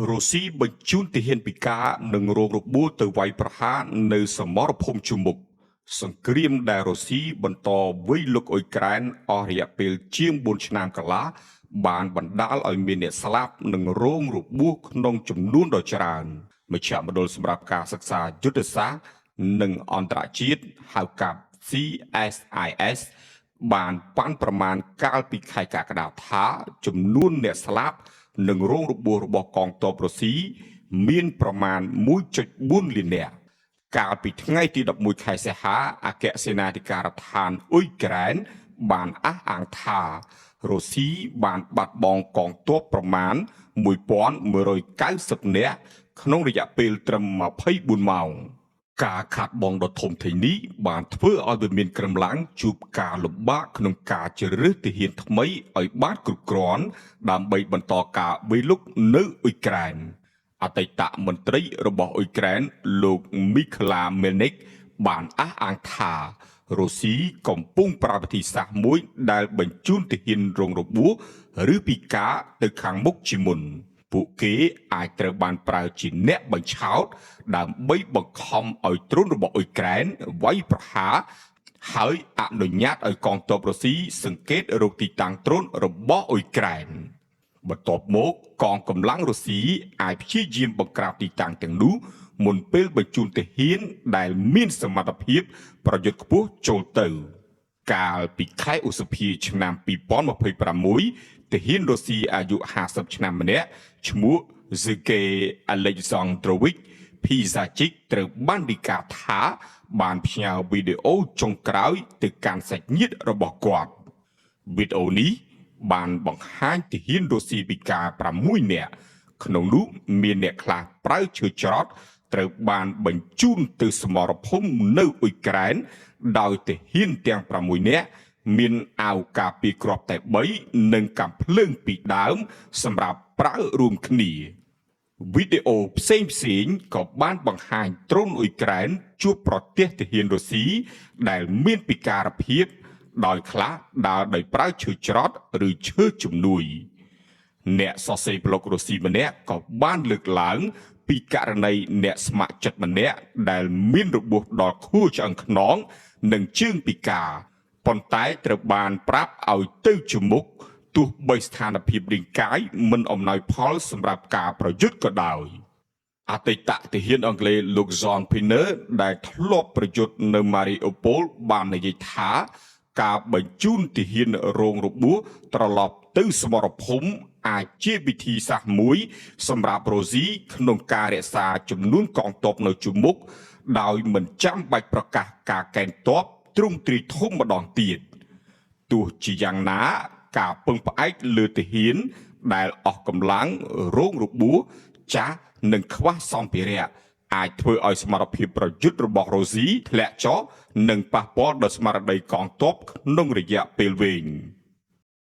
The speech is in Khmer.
រុស្ស៊ីបញ្ជូនទាហានពិការនិងរងរបួសទៅវាយប្រហារនៅសមរភូមិជមុខសង្គ្រាមដែលរុស្ស៊ីបន្តវាយលុកអ៊ុយក្រែនអស់រយៈពេលជាង4ឆ្នាំកន្លះបានបណ្ដាលឲ្យមានអ្នកស្លាប់និងរងរបួសក្នុងចំនួនដ៏ច្រើនមជ្ឈមណ្ឌលសម្រាប់ការសិក្សាយុទ្ធសាស្ត្រនិងអន្តរជាតិហៅកាត់ CSIS បានប៉ាន់ប្រមាណកាលពីខែកក្កដាថាចំនួនអ្នកស្លាប់និងរងរបួសរបស់កងទ័ពរុស្ស៊ីមានប្រមាណ 1.4 លាននាក់កាលពីថ្ងៃទី11ខែសីហាអគ្គសេនាធិការដ្ឋានអ៊ុយក្រែនបានអះអាងថារុស្ស៊ីបានបាត់បង់កងទ័ពប្រមាណ 1190 នាក់ក្នុងរយៈពេលត្រឹម24ម៉ោងការខាត់បងដ៏ធំធេងនេះបានធ្វើឲ្យវាមានក្រំឡាំងជួបការលំបាកក្នុងការជ្រើសរើសទាហានថ្មីឲ្យបានគ្រប់គ្រាន់ដើម្បីបន្តការវាយលុកនៅអ៊ុយក្រែនអតីតមន្ត្រីរបស់អ៊ុយក្រែនលោកមីក្លាមេនិកបានអះអាងថារុស្ស៊ីកំពុងប្រើវិធីសាស្ត្រមួយដែលបញ្ជូនទាហានរងរបួសឬពិការទៅខាងមុខជាមុនពួកគេអាចត្រូវបានប្រើជាអ្នកបញ្ឆោតដើម្បីបង្ខំឲ្យទ្រង់របស់អ៊ុយក្រែនវាយប្រហារហើយអនុញ្ញាតឲ្យកងទ័ពរុស្ស៊ីសង្កេតរកទីតាំងទ្រង់របស់អ៊ុយក្រែនបន្ទាប់មកកងកម្លាំងរុស្ស៊ីអាចព្យាយាមបង្ក្រាបទីតាំងទាំងនោះមុនពេលបញ្ជូនទាហានដែលមានសមត្ថភាពប្រយុទ្ធខ្ពស់ចូលទៅកាលពីខែឧសភាឆ្នាំ2026ទាហានរុស្ស៊ីអាយុ50ឆ្នាំម្នាក់ឈ្មោះ Sergei Alexandrovich Pizachik ត្រូវបានរាយការណ៍ថាបានផ្ញើវីដេអូចុងក្រោយទៅកាន់សាច់ញាតិរបស់គាត់វីដេអូនេះបានបង្ហាញទាហានរុស្ស៊ីពិការ6នាក់ក្នុងនោះមានអ្នកខ្លះប្រើឈើច្រត់ត្រូវបានបញ្ជូនទៅសមរភូមិនៅអ៊ុយក្រែនដោយទាហានទាំង6នាក់មានអាវការពារគ្រាប់តែ3និងកាំភ្លើងពីដើមសម្រាប់ប្រើរួមគ្នាវីដេអូផ្សេងក៏បានបង្ហាញទ្រង់អ៊ុយក្រែនជួបប្រទះទាហានរុស្ស៊ីដែលមានពិការភាពដោយខ្លះដើរដោយប្រើឈើច្រត់ឬឈើជំនួយអ្នកសរសេរប្លុករុស្ស៊ីម្នាក់ក៏បានលើកឡើងពីករណីអ្នកស្ម័គ្រចិត្តម្នាក់ដែលមានរបួសដល់ខួរឆ្អឹងខ្នងនិងជើងពិការប៉ុន្តែត្រូវបានប្រាប់ឲ្យទៅជំមុខទោះបីស្ថានភាពរាងកាយមិនអំណោយផលសម្រាប់ការប្រយុទ្ធក៏ដោយអតីតទាហានអង់គ្លេសលោក John Pinner ដែលធ្លាប់ប្រយុទ្ធនៅ Mariupol បាននិយាយថាការបញ្ជូនទាហានរងរបួសត្រឡប់ទៅសមរភូមិអាចជាវិធីសាស្ត្រមួយសម្រាប់រុស្ស៊ីក្នុងការរក្សាចំនួនកងទ័ពនៅជំមុខដោយមិនចាំបាច់ប្រកាសការកេណ្ឌទ័ពទ្រង់ទ្រាយធំម្ដងទៀតទោះជាយ៉ាងណាការពឹងផ្អែកលើទាហានដែលអស់កម្លាំងរងរបួសចាស់និងខ្វះសម្ភារៈអាចធ្វើឲ្យសមត្ថភាពប្រយុទ្ធរបស់រុស្ស៊ីធ្លាក់ចុះនិងប៉ះពាល់ដល់ស្មារតីកងទ័ពក្នុងរយៈពេលវែង។